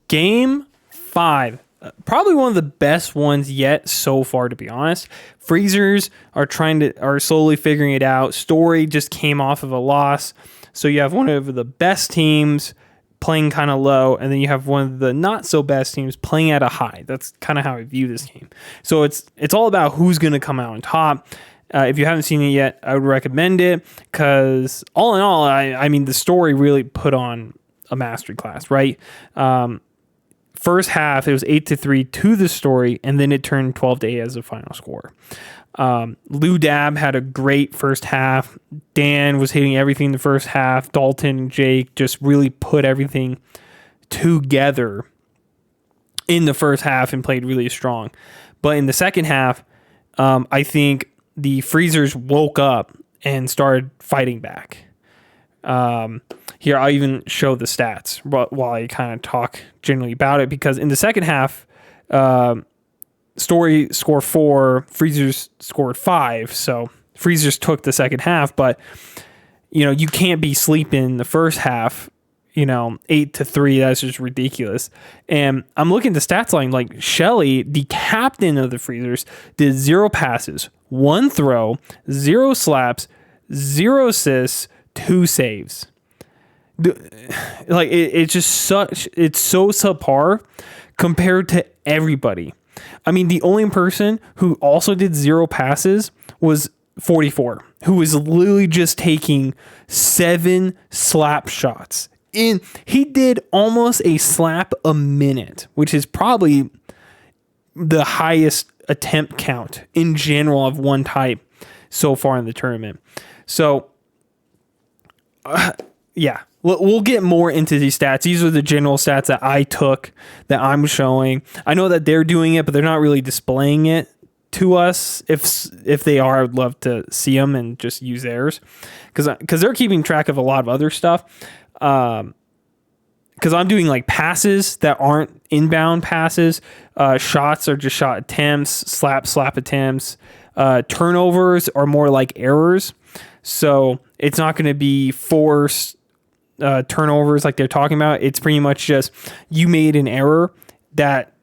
Game 5. Probably one of the best ones yet so far, to be honest. Freezers are slowly figuring it out. Story just came off of a loss. So you have one of the best teams playing kind of low, and then you have one of the not so best teams playing at a high. That's kind of how I view this game. So it's all about who's going to come out on top. If you haven't seen it yet, I would recommend it because all in all, I mean, the story really put on a masterclass, right? First half, it was 8-3 to the story, and then it turned 12-8 as the final score. Lou Dab had a great first half. Dan was hitting everything in the first half. Dalton and Jake just really put everything together in the first half and played really strong. But in the second half, I think the Freezers woke up and started fighting back. Here, I'll even show the stats while I kind of talk generally about it, because in the second half, Story scored 4, Freezers scored 5, so Freezers took the second half, but, you can't be sleeping the first half, 8-3, that's just ridiculous. And I'm looking at the stats line, like Shelly, the captain of the Freezers, did 0 passes, 1 throw, 0 slaps, 0 assists, 2 saves. Like it's so subpar compared to everybody. I mean, the only person who also did 0 passes was 44, who was literally just taking 7 slap shots. He did almost a slap a minute, which is probably the highest attempt count in general of one type so far in the tournament. So, yeah, we'll get more into these stats. These are the general stats that I took, that I'm showing. I know that they're doing it, but they're not really displaying it to us. If they are, I'd love to see them and just use theirs, because they're keeping track of a lot of other stuff. Because I'm doing like passes that aren't inbound passes. Shots are just shot attempts. Slap attempts. Turnovers are more like errors. So it's not going to be forced turnovers like they're talking about. It's pretty much just you made an error that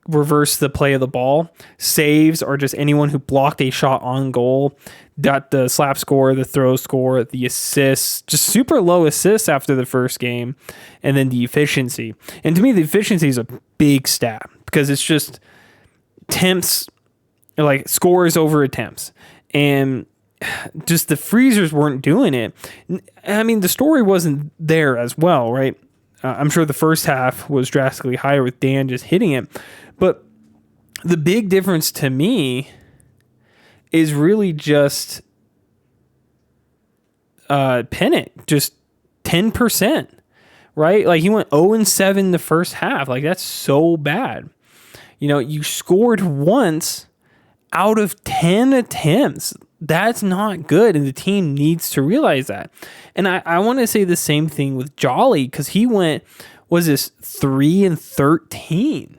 reversed the play of the ball. Saves are just anyone who blocked a shot on goal. Got the slap score, the throw score, the assists, just super low assists after the first game, and then the efficiency. And to me, the efficiency is a big stat because it's just attempts, like scores over attempts. And just the Freezers weren't doing it. I mean, the story wasn't there as well, right? I'm sure the first half was drastically higher with Dan just hitting it. But the big difference to me is really just Pennant, just 10%, right? Like he went 0-7 the first half. Like that's so bad. You scored once out of 10 attempts. That's not good, and the team needs to realize that. And I want to say the same thing with Jolly, because he went, 3-13?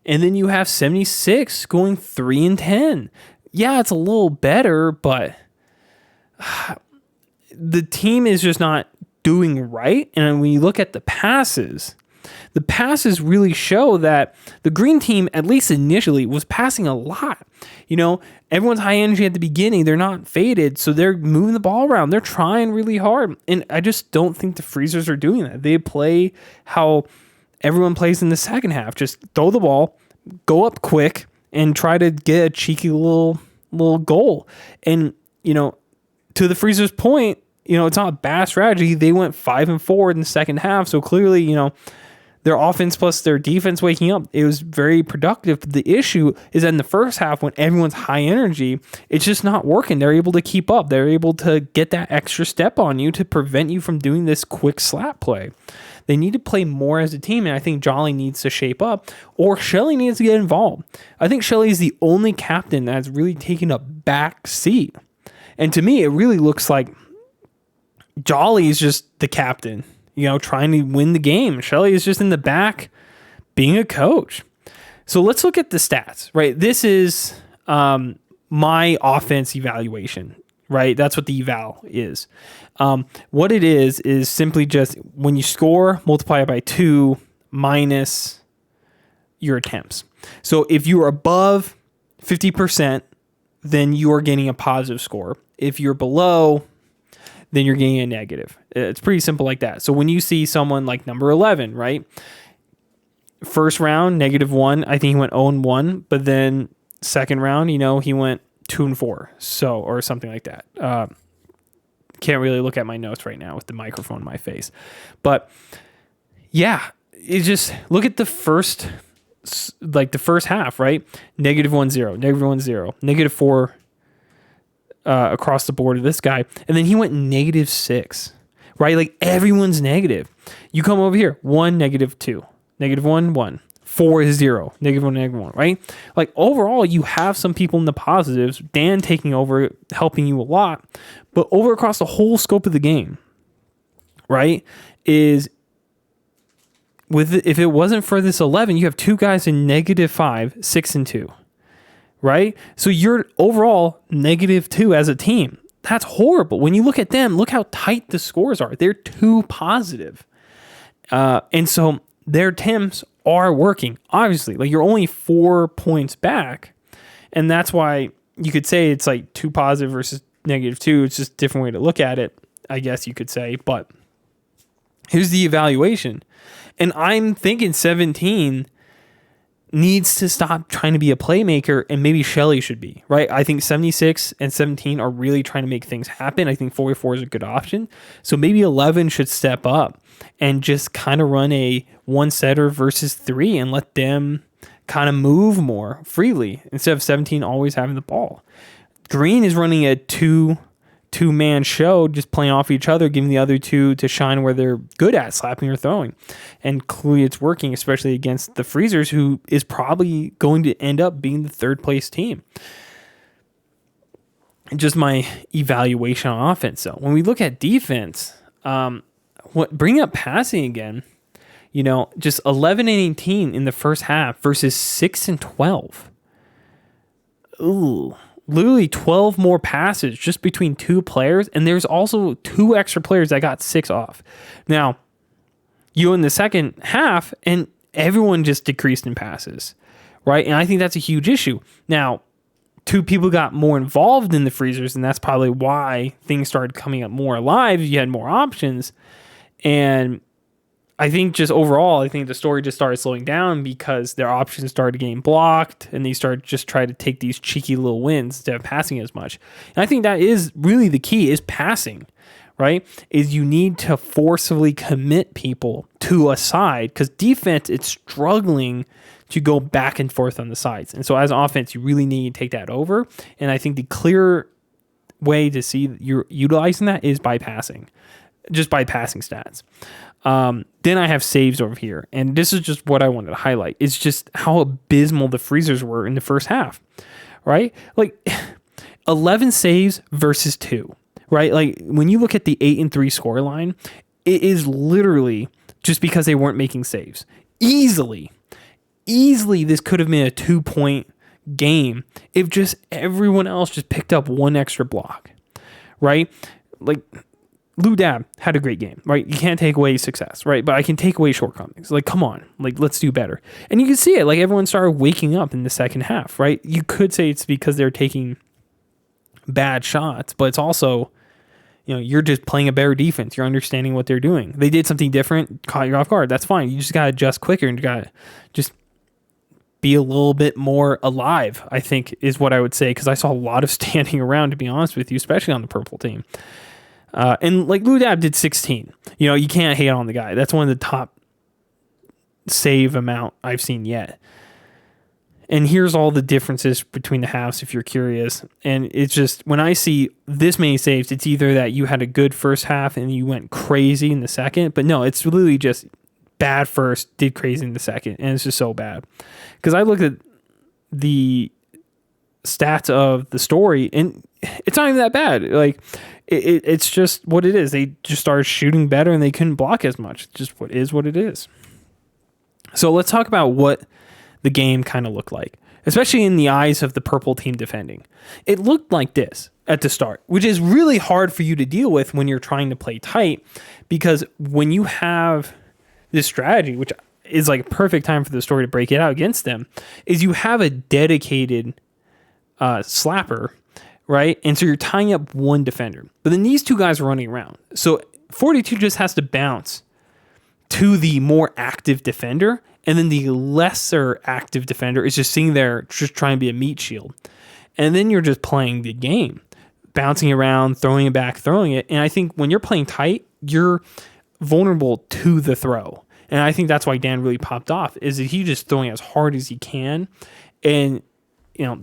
And then you have 76 going 3-10. Yeah, it's a little better, but the team is just not doing right. And when you look at the passes really show that the green team, at least initially, was passing a lot. Everyone's high energy at the beginning. They're not faded, so they're moving the ball around. They're trying really hard. And I just don't think the Freezers are doing that. They play how everyone plays in the second half. Just throw the ball, go up quick, and try to get a cheeky little goal. And, to the Freezers' point, it's not a bad strategy. They went 5-4 in the second half, so clearly, their offense plus their defense waking up, it was very productive. But the issue is that in the first half, when everyone's high energy, it's just not working. They're able to keep up. They're able to get that extra step on you to prevent you from doing this quick slap play. They need to play more as a team, and I think Jolly needs to shape up, or Shelly needs to get involved. I think Shelly is the only captain that's really taken a back seat. And to me, it really looks like Jolly is just the captain, trying to win the game. Shelly is just in the back being a coach. So let's look at the stats, right? This is my offense evaluation, right? That's what the eval is. What it is simply just when you score, multiply it by 2 minus your attempts. So if you're above 50%, then you are getting a positive score. If you're below, then you're getting a negative. It's pretty simple like that. So when you see someone like number 11, right? First round, -1. I think he went 0-1, but then second round, he went 2-4. So, or something like that. Can't really look at my notes right now with the microphone in my face. But yeah, it's just look at the first half, right? -1-0, -1-0, -4 across the board of this guy. And then he went -6, right? Like everyone's negative. You come over here, 1, -2, -1, 1, 4 is 0, -1, -1, right? Like overall, you have some people in the positives, Dan taking over, helping you a lot, but over across the whole scope of the game, right? If it wasn't for this 11, you have 2 guys in -5, 6 and 2, right? So you're overall -2 as a team. That's horrible. When you look at them, look how tight the scores are. They're too positive. And so their attempts are working, obviously. Like you're only 4 points back. And that's why you could say it's like 2 positive versus -2. It's just a different way to look at it, I guess you could say. But here's the evaluation. And I'm thinking 17 needs to stop trying to be a playmaker, and maybe Shelley should be, right? I think 76 and 17 are really trying to make things happen. I think 44 is a good option. So maybe 11 should step up and just kind of run a 1-setter versus 3 and let them kind of move more freely instead of 17 always having the ball. Green is running a two-man show, just playing off each other, giving the other 2 to shine where they're good at, slapping or throwing. And clearly it's working, especially against the Freezers, who is probably going to end up being the 3rd place team. Just my evaluation on offense. So when we look at defense, bring up passing again, just 11 and 18 in the first half versus 6 and 12. Ooh. Literally 12 more passes just between 2 players, and there's also 2 extra players that got 6 off. Now, you in the second half, and everyone just decreased in passes, right? And I think that's a huge issue. Now, 2 people got more involved in the Freezers, and that's probably why things started coming up more alive. You had more options, and I think just overall, I think the story just started slowing down because their options started getting blocked and they started just trying to take these cheeky little wins instead of passing as much. And I think that is really the key is passing, right? Is you need to forcibly commit people to a side because defense, it's struggling to go back and forth on the sides. And so as offense, you really need to take that over. And I think the clear way to see you're utilizing that is by passing, just by passing stats. Then I have saves over here. And this is just what I wanted to highlight. It's just how abysmal the Freezers were in the first half, right? Like 11 saves versus 2, right? Like when you look at the 8-3 score line, it is literally just because they weren't making saves. Easily, this could have been a 2-point game if just everyone else just picked up 1 extra block, right? Like Lou Dab had a great game, right? You can't take away success, right? But I can take away shortcomings. Like, come on, like let's do better. And you can see it, like everyone started waking up in the second half, right? You could say it's because they're taking bad shots, but it's also, you're just playing a better defense. You're understanding what they're doing. They did something different, caught you off guard. That's fine. You just got to adjust quicker and you got to just be a little bit more alive, I think is what I would say. Cause I saw a lot of standing around, to be honest with you, especially on the purple team. And like Lou Dab did 16. You can't hate on the guy. That's one of the top save amount I've seen yet. And here's all the differences between the halves if you're curious. And it's just when I see this many saves, it's either that you had a good first half and you went crazy in the second. But no, it's literally just bad first, did crazy in the second. And it's just so bad. Because I looked at the stats of the story and it's not even that bad. Like it's just what it is. They just started shooting better and they couldn't block as much. It's just what it is. So let's talk about what the game kind of looked like, especially in the eyes of the purple team defending. It looked like this at the start, which is really hard for you to deal with when you're trying to play tight, because when you have this strategy, which is like perfect time for the story to break it out against them, is you have a dedicated slapper, right? And so you're tying up one defender. But then these two guys are running around. So 42 just has to bounce to the more active defender, and then the lesser active defender is just sitting there just trying to be a meat shield. And then you're just playing the game, bouncing around, throwing it back, throwing it. And I think when you're playing tight, you're vulnerable to the throw. And I think that's why Dan really popped off, is that he just throwing as hard as he can. And,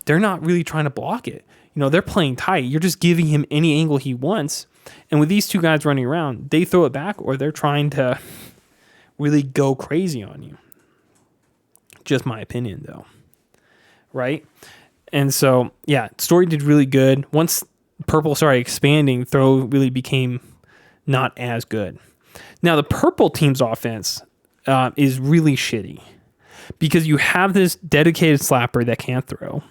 they're not really trying to block it. They're playing tight. You're just giving him any angle he wants. And with these two guys running around, they throw it back or they're trying to really go crazy on you. Just my opinion, though. Right? And so, yeah, story did really good. Once purple started expanding, throw really became not as good. Now, the purple team's offense is really shitty because you have this dedicated slapper that can't throw.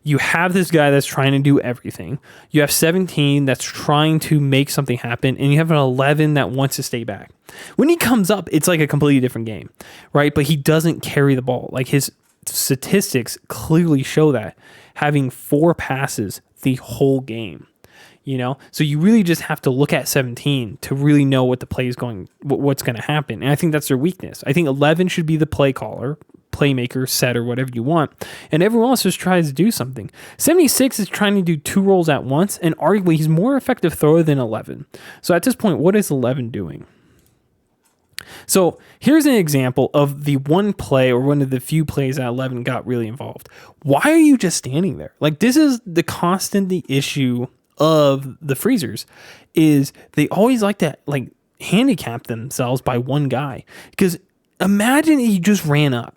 You have this guy that's trying to do everything. You have 17 that's trying to make something happen, and you have an 11 that wants to stay back. When he comes up, it's like a completely different game, right? But he doesn't carry the ball. Like his statistics clearly show that, having 4 passes the whole game. So you really just have to look at 17 to really know what the play is going, what's going to happen. And I think that's their weakness. I think 11 should be the play caller, playmaker, setter, whatever you want. And everyone else just tries to do something. 76 is trying to do 2 roles at once, and arguably he's more effective thrower than 11. So at this point, what is 11 doing? So here's an example of the one play, or one of the few plays that 11 got really involved. Why are you just standing there? Like, this is the issue of the freezers, is they always like to handicap themselves by one guy. Because imagine he just ran up,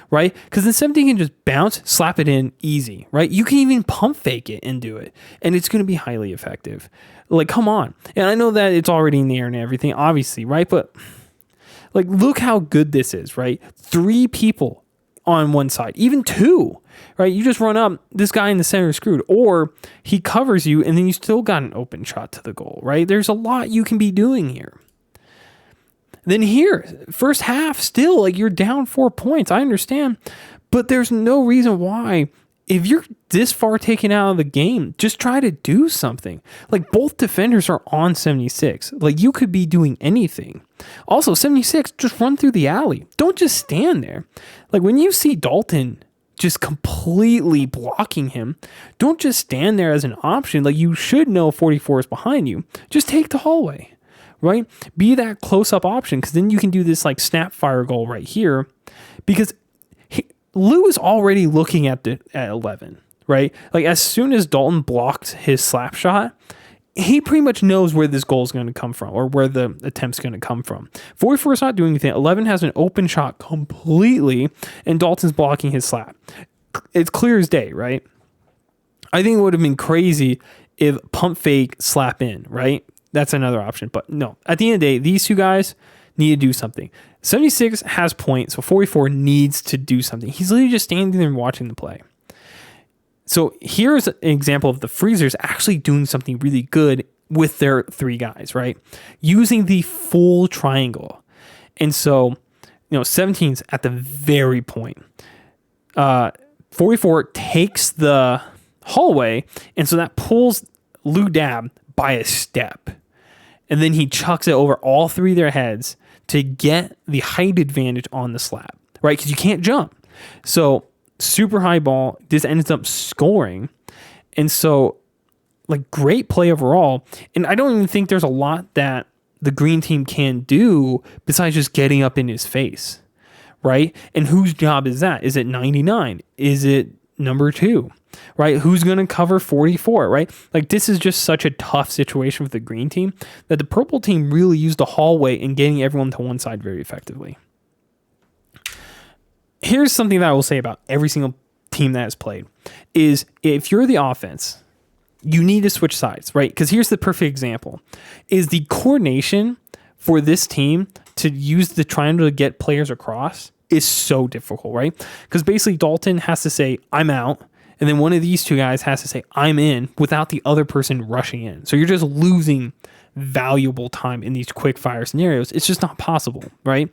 right? Because the 17 can just bounce, slap it in easy, right? You can even pump fake it and do it, and it's going to be highly effective. Like, come on. And I know that it's already in the air and everything, obviously, right? But look how good this is, right? 3 people on one side, even 2, right? You just run up, this guy in the center is screwed, or he covers you and then you still got an open shot to the goal, right? There's a lot you can be doing here. Then here, first half, still, you're down 4 points. I understand, but there's no reason why, if you're this far taken out of the game, just try to do something. Both defenders are on 76. You could be doing anything. Also, 76, just run through the alley. Don't just stand there. When you see Dalton just completely blocking him, don't just stand there as an option. You should know 44 is behind you. Just take the hallway, right? Be that close-up option, because then you can do this snap fire goal right here, because Lou is already looking at 11, right? As soon as Dalton blocked his slap shot, he pretty much knows where this goal is going to come from, or where the attempt's going to come from. 44 is not doing anything. 11 has an open shot completely, and Dalton's blocking his slap. It's clear as day, right? I think it would have been crazy if pump fake slap in, right? That's another option, but no. At the end of the day, these two guys need to do something. 76 has points, so 44 needs to do something. He's literally just standing there and watching the play. So here's an example of the freezers actually doing something really good with their 3 guys, right? Using the full triangle. And so, 17's at the very point. 44 takes the hallway, and so that pulls Lou Dab by a step. And then he chucks it over all 3 of their heads to get the height advantage on the slab, right? Because you can't jump. So super high ball, this ends up scoring. And so, great play overall. And I don't even think there's a lot that the green team can do besides just getting up in his face, right? And whose job is that? Is it 99? Is it number 2? Right? Who's going to cover 44, right? This is just such a tough situation with the green team that the purple team really used the hallway in getting everyone to one side very effectively. Here's something that I will say about every single team that has played is, if you're the offense, you need to switch sides, right? Because here's the perfect example, is the coordination for this team to use the triangle to get players across is so difficult, right? Because basically Dalton has to say, I'm out. And then one of these 2 guys has to say, I'm in, without the other person rushing in. So you're just losing valuable time in these quick fire scenarios. It's just not possible, right?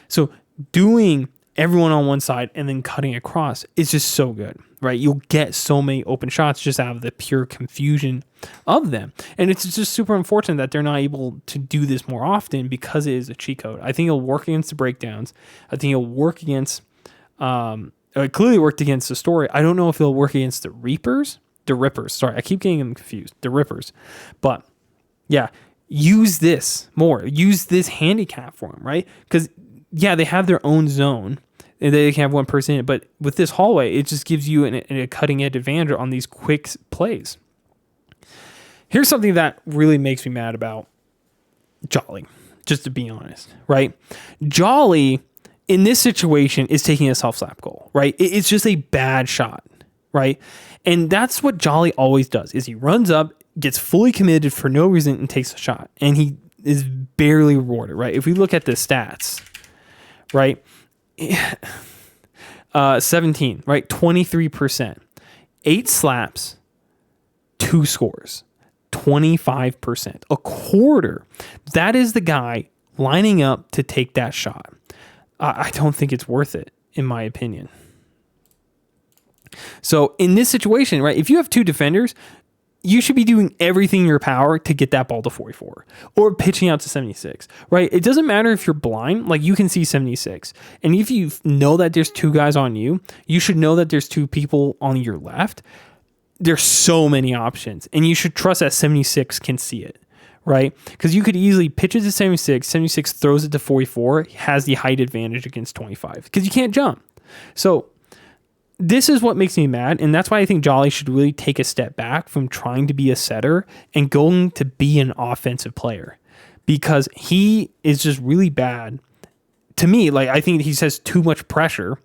So doing everyone on one side and then cutting across is just so good, right? You'll get so many open shots just out of the pure confusion of them. And it's just super unfortunate that they're not able to do this more often because it is a cheat code. I think it'll work against the breakdowns. I think it'll work against, it clearly worked against the story. I don't know if it'll work against the Rippers. Sorry, I keep getting them confused. The Rippers. But yeah, use this more. Use this handicap for them, right? Because yeah, they have their own zone and they can have one person in it. But with this hallway, it just gives you a cutting edge advantage on these quick plays. Here's something that really makes me mad about Jolly, just to be honest, right? Jolly, in this situation, is taking a self-slap goal, right? It's just a bad shot, right? And that's what Jolly always does, is he runs up, gets fully committed for no reason, and takes a shot. And he is barely rewarded, right? If we look at the stats, right? 17, right? 23%. 8 slaps, 2 scores. 25%, a quarter. That is the guy lining up to take that shot. I don't think it's worth it, in my opinion. So in this situation, right, if you have 2 defenders, you should be doing everything in your power to get that ball to 44 or pitching out to 76, right? It doesn't matter if you're blind, like you can see 76. And if you know that there's 2 guys on you, you should know that there's 2 people on your left. There's so many options, and you should trust that 76 can see it, right? Because you could easily pitch it to 76, 76 throws it to 44, has the height advantage against 25 because you can't jump. So this is what makes me mad, and that's why I think Jolly should really take a step back from trying to be a setter and going to be an offensive player, because he is just really bad. To me, like, I think he says too much pressure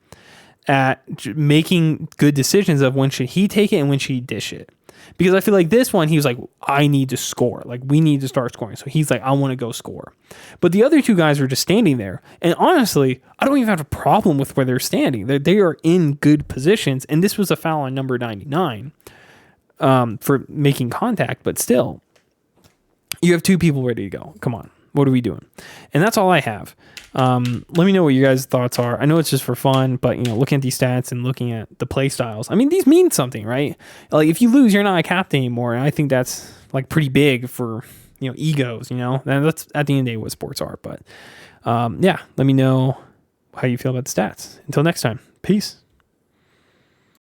at making good decisions of when should he take it and when should he dish it. Because I feel like this one, he was like, I need to score. Like, we need to start scoring. So he's like, I want to go score. But the other 2 guys are just standing there. And honestly, I don't even have a problem with where they're standing. They are in good positions. And this was a foul on number 99 for making contact. But still, you have 2 people ready to go. Come on. What are we doing? And that's all I have. Let me know what you guys' thoughts are. I know it's just for fun, but looking at these stats and looking at the play styles, I mean, these mean something, right? Like, if you lose, you're not a captain anymore. And I think that's like pretty big for egos. And that's at the end of the day what sports are. But yeah, let me know how you feel about the stats. Until next time, peace.